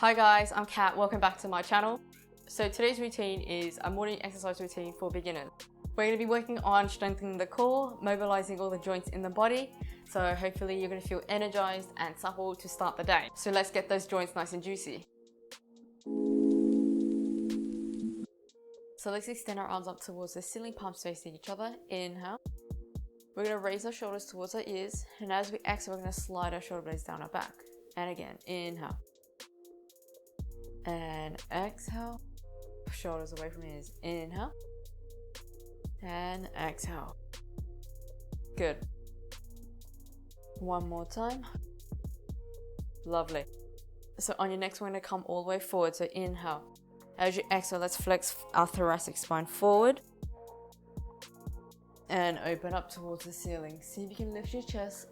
Hi guys, I'm Kat, welcome back to my channel. So today's routine is a morning exercise routine for beginners. We're going to be working on strengthening the core, mobilizing all the joints in the body. So hopefully you're going to feel energized and supple to start the day. So let's get those joints nice and juicy. So let's extend our arms up towards the ceiling, palms facing each other. Inhale. We're going to raise our shoulders towards our ears, and as we exhale, we're going to slide our shoulder blades down our back. And again, inhale. And exhale. Shoulders away from ears. Inhale. And exhale. Good. One more time. Lovely. So on your next one, we're going to come all the way forward. So inhale. As you exhale, let's flex our thoracic spine forward. And open up towards the ceiling. See if you can lift your chest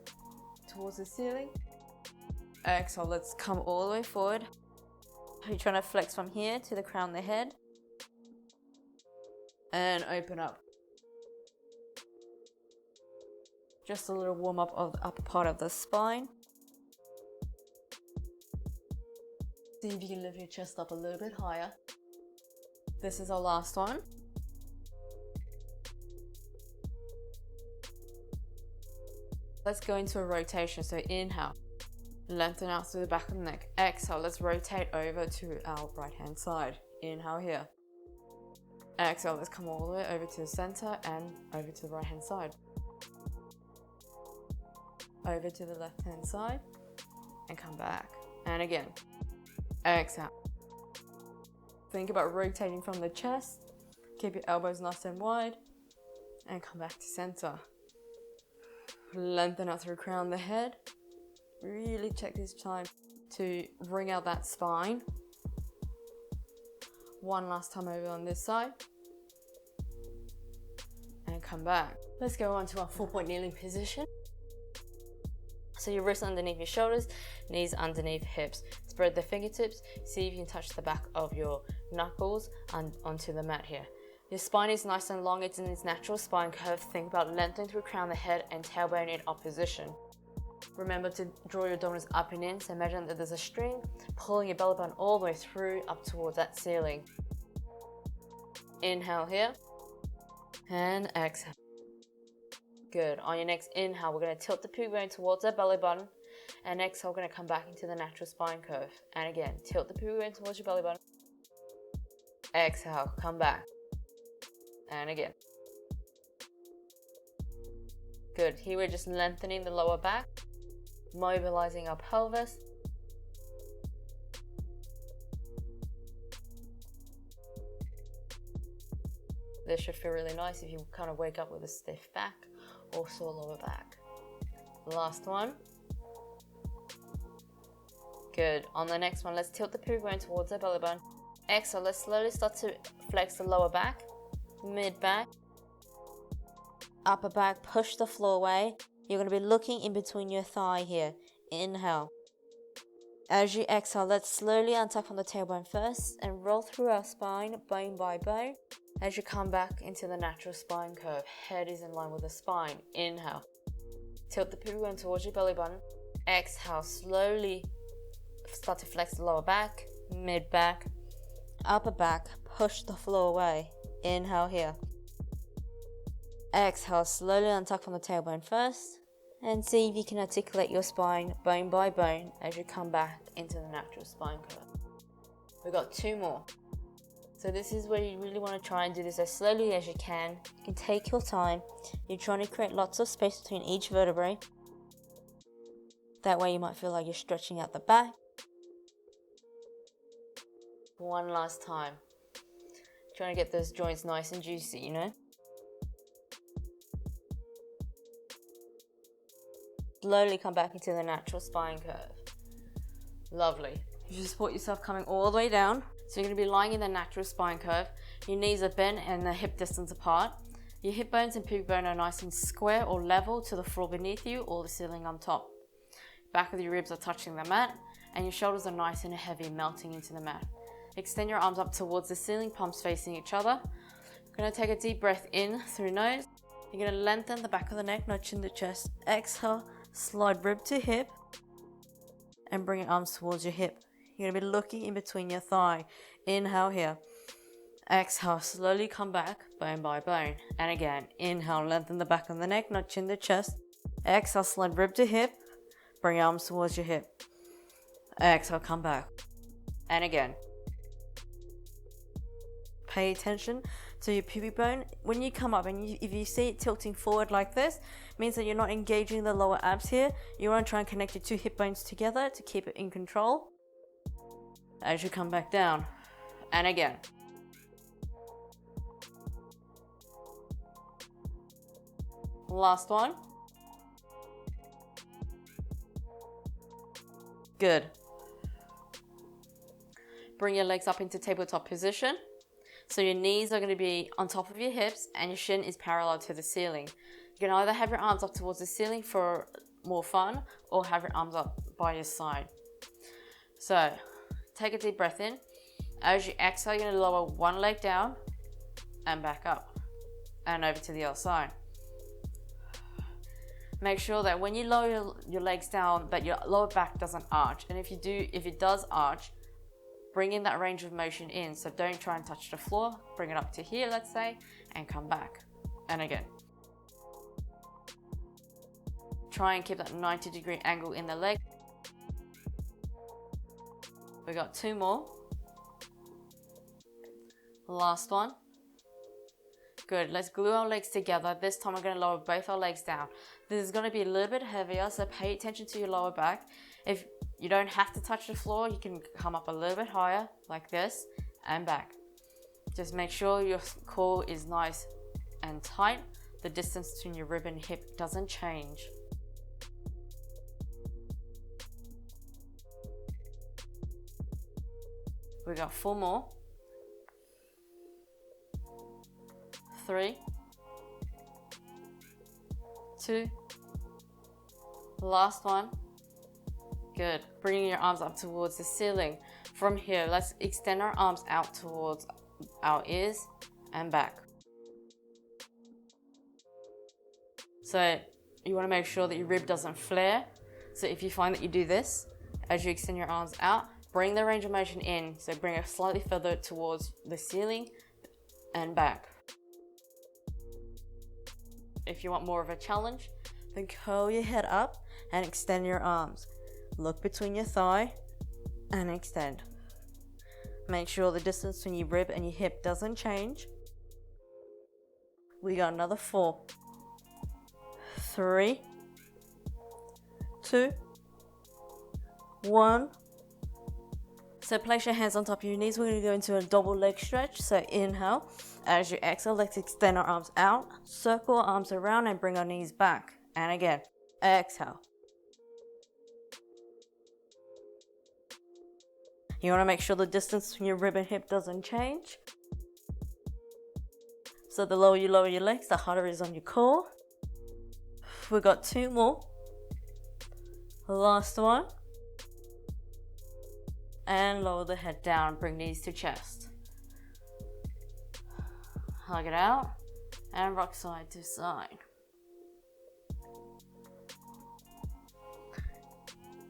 towards the ceiling. Exhale, let's come all the way forward. You're trying to flex from here to the crown of the head. And open up. Just a little warm up of the upper part of the spine. See if you can lift your chest up a little bit higher. This is our last one. Let's go into a rotation. So inhale, lengthen out through the back of the neck. Exhale, let's rotate over to our right hand side. Inhale here. Exhale, let's come all the way over to the center and over to the right hand side. Over to the left hand side and come back. And again, exhale. Think about rotating from the chest. Keep your elbows nice and wide and come back to center. Lengthen out through the crown of the head. Really take this time to bring out that spine. One last time over on this side. And come back. Let's go on to our 4-point kneeling position. So your wrists underneath your shoulders, knees underneath hips. Spread the fingertips. See if you can touch the back of your knuckles onto the mat here. Your spine is nice and long. It's in its natural spine curve. Think about lengthening through the crown of the head and tailbone in opposition. Remember to draw your abdominals up and in. So imagine that there's a string pulling your belly button all the way through up towards that ceiling. Inhale here. And exhale. Good. On your next inhale, we're going to tilt the pubic bone towards our belly button. And exhale, we're going to come back into the natural spine curve. And again, tilt the pubic bone towards your belly button. Exhale, come back. And again. Good. Here we're just lengthening the lower back, mobilizing our pelvis. This should feel really nice if you kind of wake up with a stiff back or sore lower back. Last one. Good. On the next one, let's tilt the pubic bone towards our belly button. Exhale, let's slowly start to flex the lower back, mid back, upper back, push the floor away. You're going to be looking in between your thigh here. Inhale. As you exhale, let's slowly untuck from the tailbone first and roll through our spine, bone by bone. As you come back into the natural spine curve, head is in line with the spine. Inhale. Tilt the pubic bone towards your belly button. Exhale, slowly start to flex the lower back, mid back, upper back, push the floor away. Inhale here. Exhale, slowly untuck from the tailbone first and see if you can articulate your spine bone by bone as you come back into the natural spine curve. We've got 2 more. So this is where you really want to try and do this as slowly as you can. You can take your time. You're trying to create lots of space between each vertebrae. That way you might feel like you're stretching out the back. One last time. Trying to get those joints nice and juicy, you know? Slowly come back into the natural spine curve. Lovely. You just support yourself coming all the way down. So you're going to be lying in the natural spine curve. Your knees are bent and the hip distance apart. Your hip bones and pubic bone are nice and square or level to the floor beneath you or the ceiling on top. Back of your ribs are touching the mat and your shoulders are nice and heavy, melting into the mat. Extend your arms up towards the ceiling, palms facing each other. You're going to take a deep breath in through nose. You're going to lengthen the back of the neck, notching the chest. Exhale, slide rib to hip and bring your arms towards your hip. You're going to be looking in between your thigh. Inhale here. Exhale, slowly come back, bone by bone. And again, inhale, lengthen the back of the neck, not chin to chest. Exhale, slide rib to hip. Bring your arms towards your hip. Exhale, come back. And again. Pay attention to your pubic bone. When you come up and if you see it tilting forward like this, it means that you're not engaging the lower abs here. You want to try and connect your two hip bones together to keep it in control. As you come back down. And again. Last one. Good. Bring your legs up into tabletop position. So your knees are going to be on top of your hips and your shin is parallel to the ceiling. You can either have your arms up towards the ceiling for more fun or have your arms up by your side. So take a deep breath in. As you exhale, you're going to lower one leg down and back up and over to the other side. Make sure that when you lower your legs down that your lower back doesn't arch. And if it does arch, bring in that range of motion in. So don't try and touch the floor. Bring it up to here, let's say, and come back. And again. Try and keep that 90-degree angle in the leg. We got two more. Last one. Good, let's glue our legs together. This time we're going to lower both our legs down. This is going to be a little bit heavier, so pay attention to your lower back. If you don't have to touch the floor, you can come up a little bit higher, like this, and back. Just make sure your core is nice and tight. The distance between your rib and hip doesn't change. We got four more. 3, 2, last one. Good. Bringing your arms up towards the ceiling. From here, let's extend our arms out towards our ears and back. So you want to make sure that your rib doesn't flare. So if you find that you do this, as you extend your arms out, bring the range of motion in. So bring it slightly further towards the ceiling and back. If you want more of a challenge, then curl your head up and extend your arms. Look between your thigh and extend. Make sure the distance between your rib and your hip doesn't change. We got another 4, 3, 2, 1. So place your hands on top of your knees. We're going to go into a double leg stretch. So inhale. As you exhale, let's extend our arms out, circle our arms around and bring our knees back. And again, exhale. You want to make sure the distance between your rib and hip doesn't change. So the lower you lower your legs, the harder it is on your core. We've got 2 more. Last one. And lower the head down, bring knees to chest. Hug it out and rock side to side.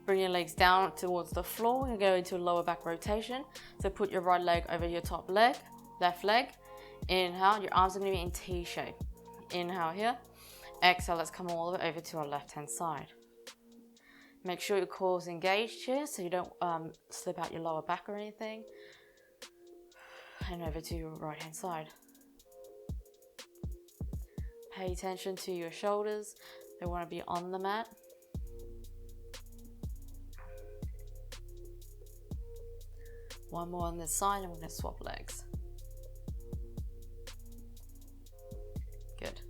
Bring your legs down towards the floor and go into a lower back rotation. So put your right leg over your top leg, left leg. Inhale, your arms are going to be in T shape. Inhale here. Exhale, let's come all the way over to our left hand side. Make sure your core is engaged here so you don't slip out your lower back or anything. And over to your right hand side. Pay attention to your shoulders. They want to be on the mat. One more on this side and we're going to swap legs. Good.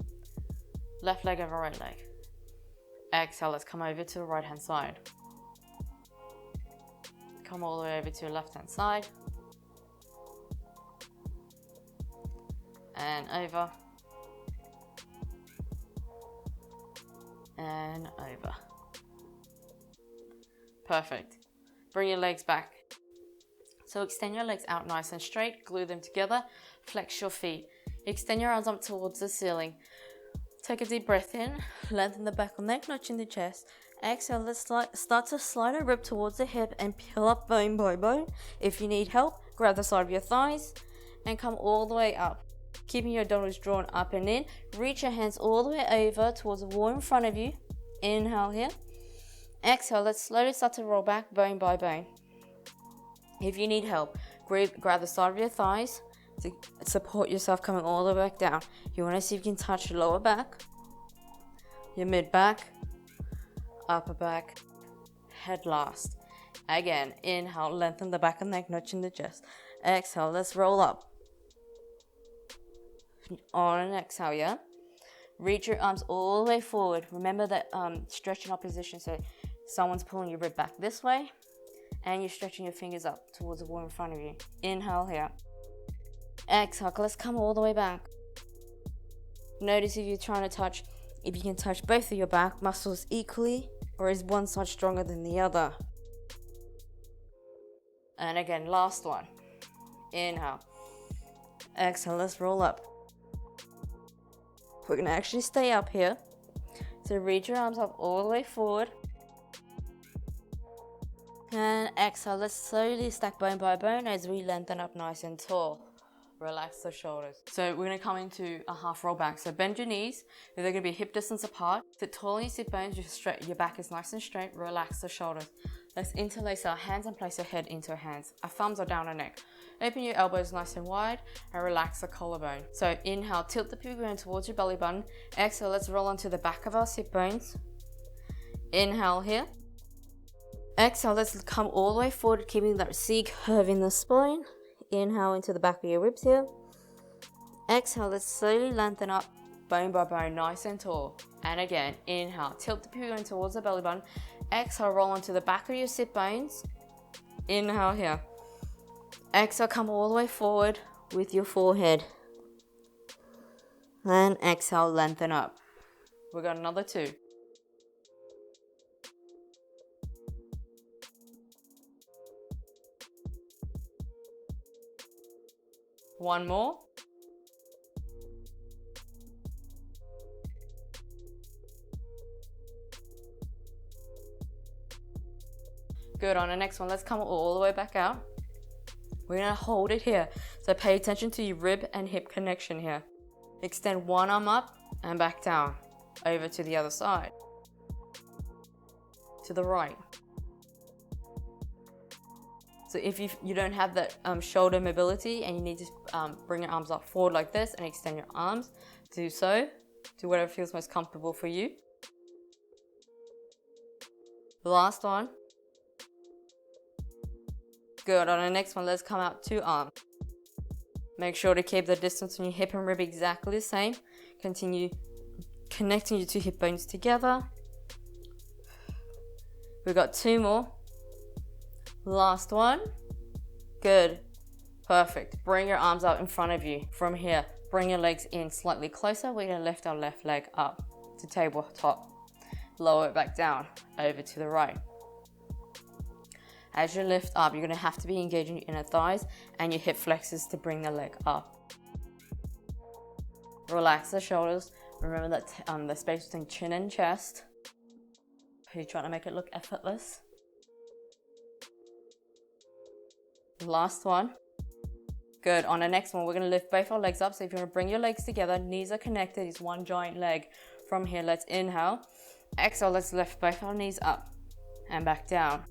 Left leg over right leg. Exhale, let's come over to the right hand side. Come all the way over to your left hand side. And over. And over. Perfect. Bring your legs back. So extend your legs out nice and straight, glue them together, flex your feet. Extend your arms up towards the ceiling. Take a deep breath in, lengthen the back of the neck, notch in the chest. Exhale, let's start to slide a rib towards the hip and peel up bone by bone. If you need help, grab the side of your thighs and come all the way up. Keeping your abdominals drawn up and in. Reach your hands all the way over towards the wall in front of you. Inhale here. Exhale, let's slowly start to roll back bone by bone. If you need help, grab the side of your thighs to support yourself coming all the way back down. You want to see if you can touch your lower back, your mid back, upper back, head last. Again, inhale, lengthen the back of the neck, nudging the chest. Exhale, let's roll up. On an exhale, yeah? Reach your arms all the way forward. Remember that stretching opposition, so someone's pulling your rib back this way, and you're stretching your fingers up towards the wall in front of you. Inhale here. Exhale, let's come all the way back. Notice if you're trying to touch, if you can touch both of your back muscles equally, or is one side stronger than the other. And again, last one. Inhale. Exhale, let's roll up. We're going to actually stay up here. So reach your arms up all the way forward. And exhale, let's slowly stack bone by bone as we lengthen up nice and tall. Relax the shoulders. So we're going to come into a half roll back. So bend your knees. They're going to be hip distance apart. Sit tall on your sit bones. Your back is nice and straight. Relax the shoulders. Let's interlace our hands and place our head into our hands. Our thumbs are down our neck. Open your elbows nice and wide and relax the collarbone. So inhale, tilt the pubic bone towards your belly button. Exhale, let's roll onto the back of our sit bones. Inhale here. Exhale, let's come all the way forward, keeping that C curve in the spine. Inhale into the back of your ribs here. Exhale, let's slowly lengthen up bone by bone, nice and tall. And again, inhale, tilt the pubic bone towards the belly button. Exhale, roll onto the back of your sit bones. Inhale here. Exhale, come all the way forward with your forehead. And exhale, lengthen up. We've got another two. One more. Good, on the next one, let's come all the way back out. We're gonna hold it here. So pay attention to your rib and hip connection here. Extend one arm up and back down. Over to the other side. To the right. So if you don't have that shoulder mobility and you need to bring your arms up forward like this and extend your arms, do so. Do whatever feels most comfortable for you. The last one. Good, on the next one, let's come out two arms. Make sure to keep the distance from your hip and rib exactly the same. Continue connecting your two hip bones together. We've got two more. Last one. Good. Perfect. Bring your arms up in front of you. From here, bring your legs in slightly closer. We're going to lift our left leg up to tabletop. Lower it back down, over to the right. As you lift up, you're going to have to be engaging your inner thighs and your hip flexors to bring the leg up. Relax the shoulders. Remember that the space between chin and chest. You're trying to make it look effortless. Last one. Good. On the next one, we're going to lift both our legs up. So if you want to bring your legs together, knees are connected. It's one giant leg. From here, let's inhale. Exhale, let's lift both our knees up and back down.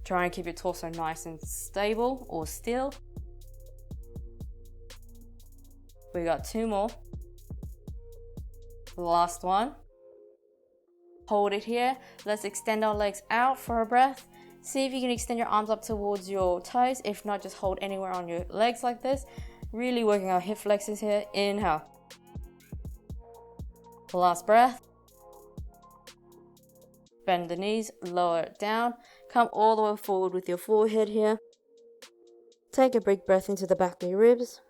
Try and keep your torso nice and stable or still. We got two more. Last one. Hold it here. Let's extend our legs out for a breath. See if you can extend your arms up towards your toes. If not, just hold anywhere on your legs like this. Really working our hip flexors here. Inhale. Last breath. Bend the knees, lower it down. Come all the way forward with your forehead here. Take a big breath into the back of your ribs.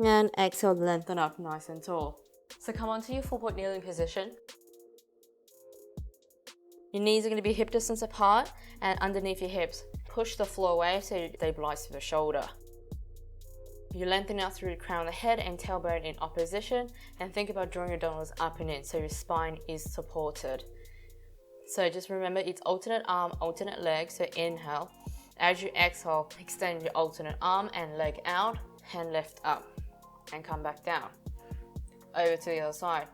And exhale, lengthen up nice and tall. So come onto your full-point kneeling position. Your knees are going to be hip distance apart and underneath your hips. Push the floor away so you stabilize through the shoulder. You lengthen out through the crown of the head and tailbone in opposition. And think about drawing your abdominals up and in so your spine is supported. So just remember, it's alternate arm, alternate leg. So inhale. As you exhale, extend your alternate arm and leg out, hand lift up, and come back down. Over to the other side.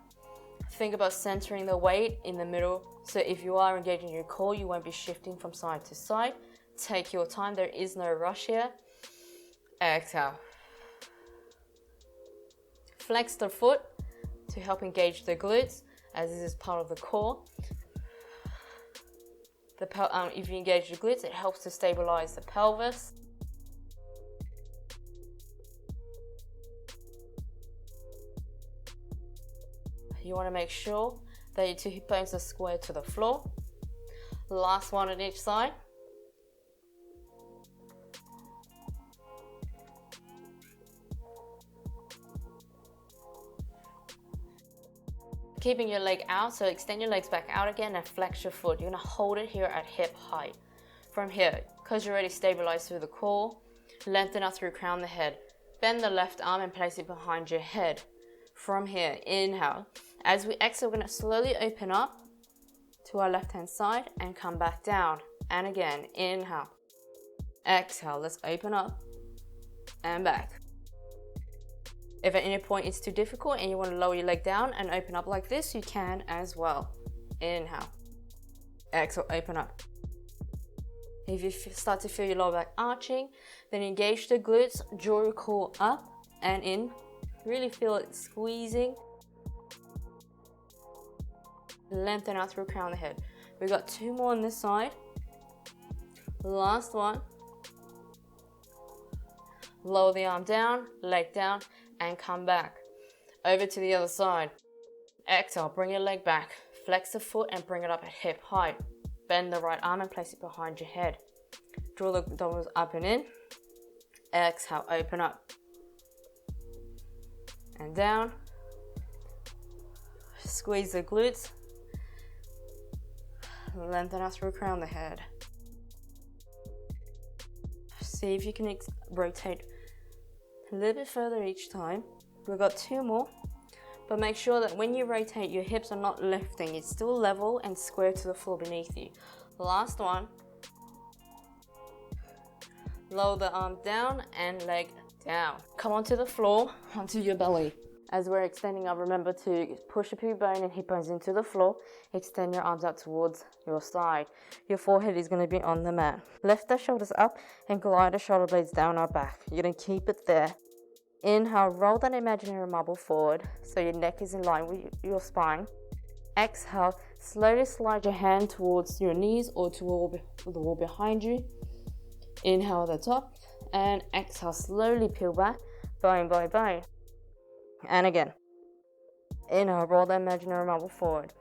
Think about centering the weight in the middle. So if you are engaging your core, you won't be shifting from side to side. Take your time, there is no rush here. Exhale. Flex the foot to help engage the glutes, as this is part of the core. If you engage the glutes, it helps to stabilize the pelvis. You want to make sure that your two hip bones are square to the floor. Last one on each side. Keeping your leg out, so extend your legs back out again and flex your foot. You're going to hold it here at hip height. From here, because you're already stabilized through the core, lengthen up through crown the head. Bend the left arm and place it behind your head. From here, inhale. As we exhale, we're going to slowly open up to our left hand side and come back down. And again, inhale. Exhale, let's open up and back. If at any point it's too difficult and you want to lower your leg down and open up like this, you can as well. Inhale. Exhale, open up. If you start to feel your lower back arching, then engage the glutes, draw your core up and in. Really feel it squeezing. Lengthen out through crown of the head. We've got two more on this side. Last one. Lower the arm down, leg down, and come back. Over to the other side. Exhale, bring your leg back. Flex the foot and bring it up at hip height. Bend the right arm and place it behind your head. Draw the abdominals up and in. Exhale, open up. And down. Squeeze the glutes. Lengthen out through crown the head. See if you can rotate a little bit further each time. We've got two more, but make sure that when you rotate, your hips are not lifting. It's still level and square to the floor beneath you. Last one. Lower the arm down and leg down. Come onto the floor, onto your belly. As we're extending up, remember to push your pubic bone and hip bones into the floor. Extend your arms out towards your side. Your forehead is going to be on the mat. Lift the shoulders up and glide the shoulder blades down our back. You're going to keep it there. Inhale, roll that imaginary marble forward so your neck is in line with your spine. Exhale, slowly slide your hand towards your knees or toward the wall behind you. Inhale at the top and exhale, slowly peel back, bone by bone. And again. Inhale, roll the imaginary marble forward.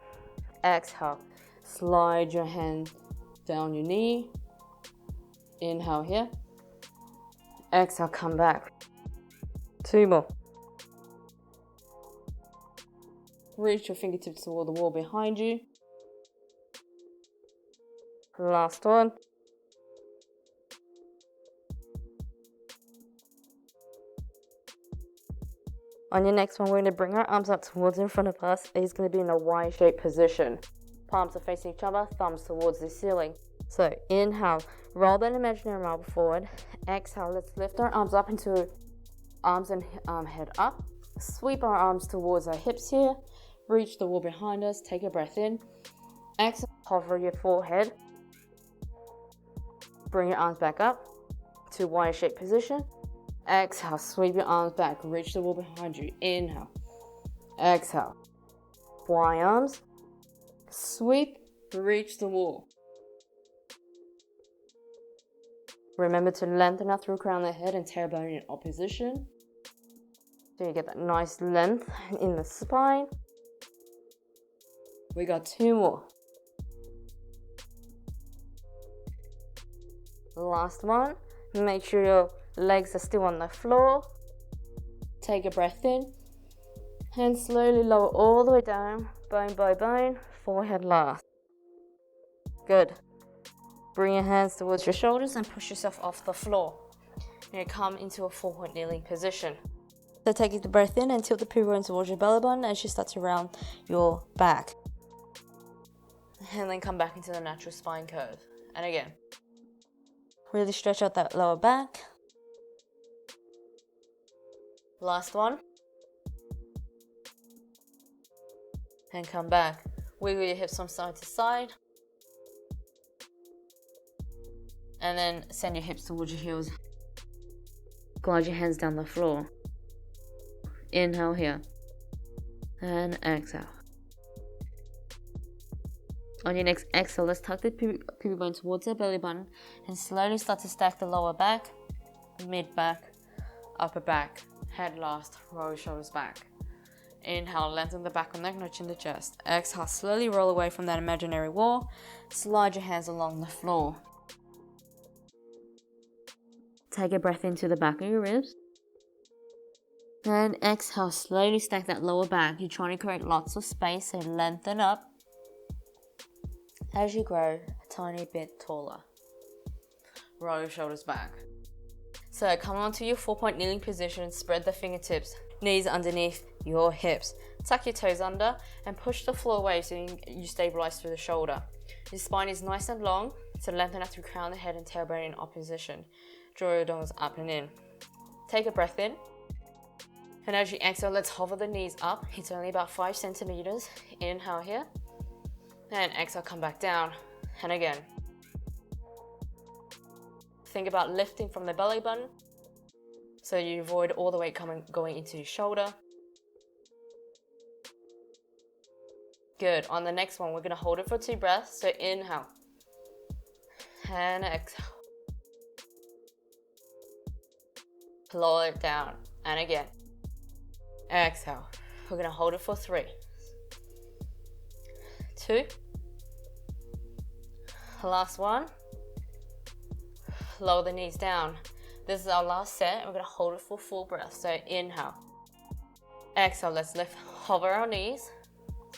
Exhale, slide your hand down your knee. Inhale here. Exhale, come back. Two more. Reach your fingertips toward the wall behind you. Last one. On your next one, we're going to bring our arms up towards in front of us. It's going to be in a Y-shaped position. Palms are facing each other, thumbs towards the ceiling. So inhale, roll that imaginary marble forward. Exhale, let's lift our arms up into arms and head up. Sweep our arms towards our hips here. Reach the wall behind us. Take a breath in. Exhale, hover your forehead. Bring your arms back up to Y-shaped position. Exhale, sweep your arms back, reach the wall behind you. Inhale, exhale, Y arms, sweep, reach the wall. Remember to lengthen up through crown of the head and tailbone in opposition. So you get that nice length in the spine. We got two more. Last one, make sure your legs are still on the floor. Take a breath in and slowly lower all the way down, bone by bone, forehead last. Good. Bring your hands towards your shoulders and push yourself off the floor. You're going to come into a forward kneeling position. So take a deep breath in and tilt the pubic bone towards your belly button as you start to round your back. and then come back into the natural spine curve. And again, really stretch out that lower back. Last one. And come back. Wiggle your hips from side to side. And then send your hips towards your heels. Glide your hands down the floor. Inhale here. And exhale. On your next exhale, let's tuck the pubic bone towards the belly button and slowly start to stack the lower back, mid back, upper back, head last, roll your shoulders back. Inhale, lengthen the back of the neck, notching the chest. Exhale, slowly roll away from that imaginary wall. Slide your hands along the floor. Take a breath into the back of your ribs. And exhale, slowly stack that lower back. You're trying to create lots of space, so lengthen up as you grow a tiny bit taller. Roll your shoulders back. So come onto your 4-point kneeling position, spread the fingertips, knees underneath your hips. Tuck your toes under and push the floor away so you stabilize through the shoulder. Your spine is nice and long, so lengthen out through crown of the head and tailbone in opposition. Draw your dongles up and in. Take a breath in. And as you exhale, let's hover the knees up. It's only about 5 centimeters. Inhale here. And exhale, come back down. And again. Think about lifting from the belly button so you avoid all the weight going into your shoulder. Good. On the next one, we're going to hold it for 2 breaths. So inhale. And exhale. Lower it down. And again. Exhale. We're going to hold it for 3. 2. Last one. Lower the knees down. This is our last set. We're going to hold it for full breath. So inhale. Exhale. Let's lift. Hover our knees.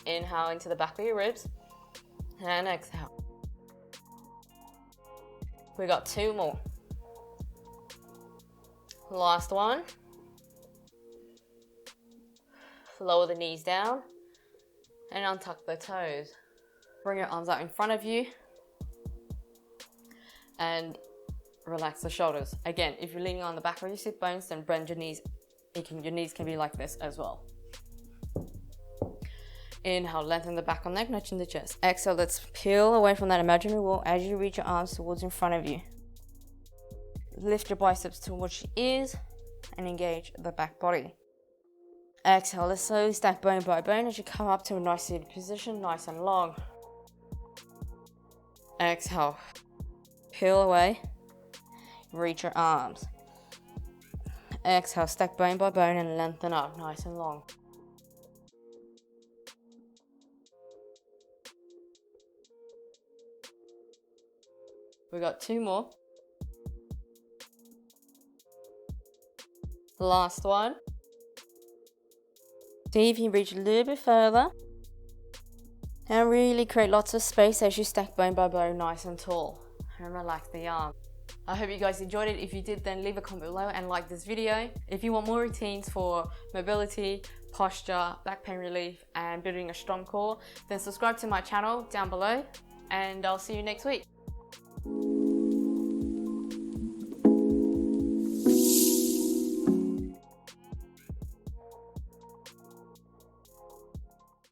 Inhale into the back of your ribs. And exhale. We got 2 more. Last one. Lower the knees down. And untuck the toes. Bring your arms out in front of you. And relax the shoulders. Again, if you're leaning on the back of your sit bones, then bend your knees. Your knees can be like this as well. Inhale, lengthen the back of the neck, notching the chest. Exhale, let's peel away from that imaginary wall as you reach your arms towards in front of you. Lift your biceps towards your ears and engage the back body. Exhale, let's slowly stack bone by bone as you come up to a nice seated position, nice and long. Exhale, peel away, reach your arms. Exhale, stack bone by bone and lengthen up, nice and long. We got 2 more. Last one. See if you reach a little bit further. And really create lots of space as you stack bone by bone, nice and tall. And relax the arm. I hope you guys enjoyed it. If you did, then leave a comment below and like this video. If you want more routines for mobility, posture, back pain relief, and building a strong core, then subscribe to my channel down below. And I'll see you next week.